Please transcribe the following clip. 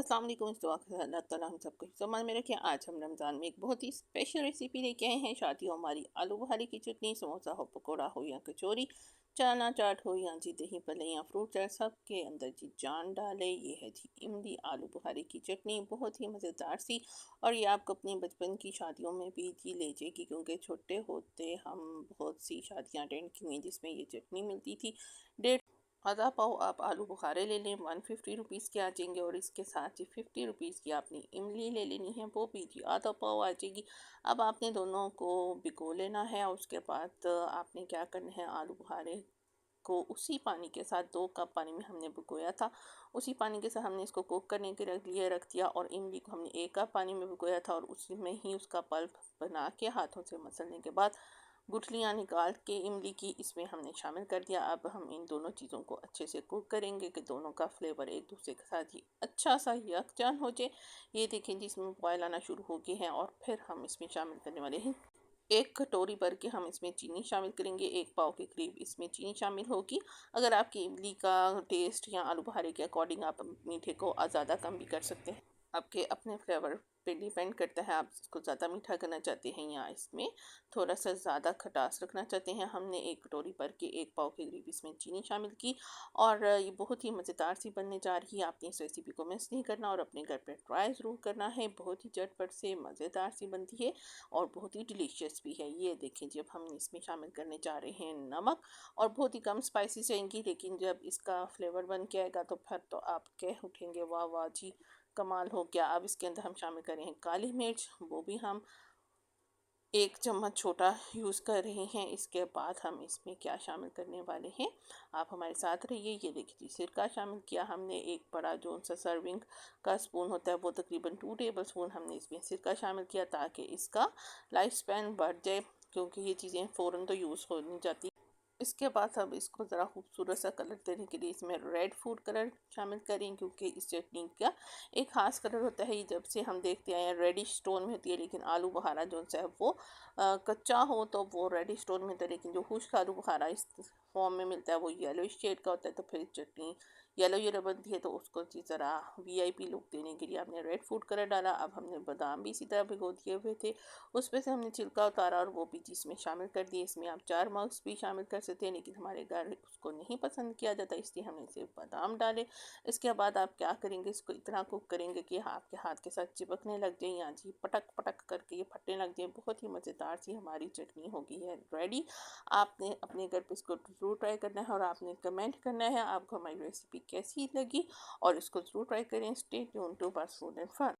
अस्सलाम वालेकुम। इस दुआ के अल्लाह ताला हम सबको सम्मान में रखे। आज हम रमज़ान में एक बहुत ही स्पेशल रेसिपी लेके आए हैं। शादी हो हमारी आलू बुखारी की चटनी, समोसा हो, पकौड़ा हो या कचौरी, चना चाट हो या जी दही भल्ले या फ्रूट चाट, सब के अंदर जी जान डाले। ये है जी इमली आलू बुखारी की चटनी, बहुत ही मज़ेदार सी। और ये आपको अपनी बचपन की शादियों में भी जी ले जाएगी, क्योंकि छोटे होते हम बहुत सी शादियाँ अटेंड की हुई जिसमें ये चटनी मिलती थी। डेढ़ आधा पाव आप आलू बुखारे ले लें, 150 रुपीज़ के आ जाएंगे। और इसके साथ ही 50 रुपीज़ की आपने इमली ले लेनी है, वो भी जी आधा पाव आ जाएगी। अब आपने दोनों को भिगो लेना है और उसके बाद आपने क्या करना है, आलू बुखारे को उसी पानी के साथ, 2 कप पानी में हमने भिगोया था, उसी पानी के साथ हमने इसको कुक करने के रख दिया। और इमली को हमने 1 कप पानी में भिगोया था और उसी में ही उसका पल्प बना के हाथों से मसलने के बाद गुठलियाँ निकाल के इमली की इसमें हमने शामिल कर दिया। अब हम इन दोनों चीज़ों को अच्छे से कुक करेंगे कि दोनों का फ्लेवर एक दूसरे के साथ ही अच्छा सा यकजान हो जाए। ये देखें जी, इसमें बॉयल आना शुरू हो गए हैं। और फिर हम इसमें शामिल करने वाले हैं 1 कटोरी भर के, हम इसमें चीनी शामिल करेंगे। 1 पाव के करीब इसमें चीनी शामिल होगी। अगर आपकी इमली का टेस्ट या आलू बुखारे के अकॉर्डिंग आप मीठे को ज़्यादा कम भी कर सकते हैं, आपके अपने फ्लेवर पे डिपेंड करता है, आप इसको ज़्यादा मीठा करना चाहते हैं या इसमें थोड़ा सा ज़्यादा खटास रखना चाहते हैं। हमने 1 कटोरी भर के 1 पाव के करीब इसमें चीनी शामिल की। और ये बहुत ही मज़ेदार सी बनने जा रही है। आपने इस रेसिपी को मिस नहीं करना और अपने घर पे ट्राई ज़रूर करना है। बहुत ही झटपट से मज़ेदार सी बनती है और बहुत ही डिलीशियस भी है। ये देखें, जब हम इसमें शामिल करने जा रहे हैं नमक, और बहुत ही कम स्पाइसी चाहिए, लेकिन जब इसका फ्लेवर बन के आएगा तो फिर तो आप कह उठेंगे वाह वाह जी, कमाल हो गया। अब इसके अंदर हम शामिल कर रहे हैं काली मिर्च, वो भी हम 1 चम्मच छोटा यूज़ कर रहे हैं। इसके बाद हम इसमें क्या शामिल करने वाले हैं, आप हमारे साथ रहिए। ये देखिए, सिरका शामिल किया हमने, एक बड़ा जो सा सर्विंग का स्पून होता है वो तकरीबन 2 टेबल स्पून हमने इसमें सिरका शामिल किया, ताकि इसका लाइफ स्पैन बढ़ जाए, क्योंकि ये चीज़ें फ़ौरन तो यूज़ हो नहीं जाती। इसके बाद अब इसको ज़रा खूबसूरत सा कलर देने के लिए इसमें रेड फूड कलर शामिल करें, क्योंकि इस चटनी का एक ख़ास कलर होता है। ये जब से हम देखते आए हैं रेडिश टोन में होती है, लेकिन आलू बुखारा जो सा है वो कच्चा हो तो वो रेडिश टोन में होता है, लेकिन जो खुश्क आलू बुखारा इस फॉर्म में मिलता है वो येलो शेड का होता है। तो फिर चटनी येलो येलो बनती है, तो उसको जी ज़रा वीआईपी लुक देने के लिए आपने रेड फूड कलर डाला। अब हमने बादाम भी इसी तरह भिगो दिए हुए थे, उस पे से हमने छिलका उतारा और वो भी इसमें शामिल कर दिए। इसमें आप 4 मग्स भी शामिल कर सकते हैं, लेकिन हमारे घर उसको नहीं पसंद किया जाता, इसलिए हमने सिर्फ बादाम डाले। इसके बाद आप क्या करेंगे, इसको इतना कुक करेंगे कि आपके हाथ के साथ चिपकने लग जाए या जी पटक पटक करके ये फटने लग जाए। बहुत ही मज़ेदार सी हमारी चटनी होगी है रेडी। आपने अपने घर पे इसको ज़रूर ट्राई करना है और आपने कमेंट करना है आपको हमारी रेसिपी कैसी लगी, और इसको ज़रूर ट्राई करें। स्टे ट्यून टू बस फूड एंड फन।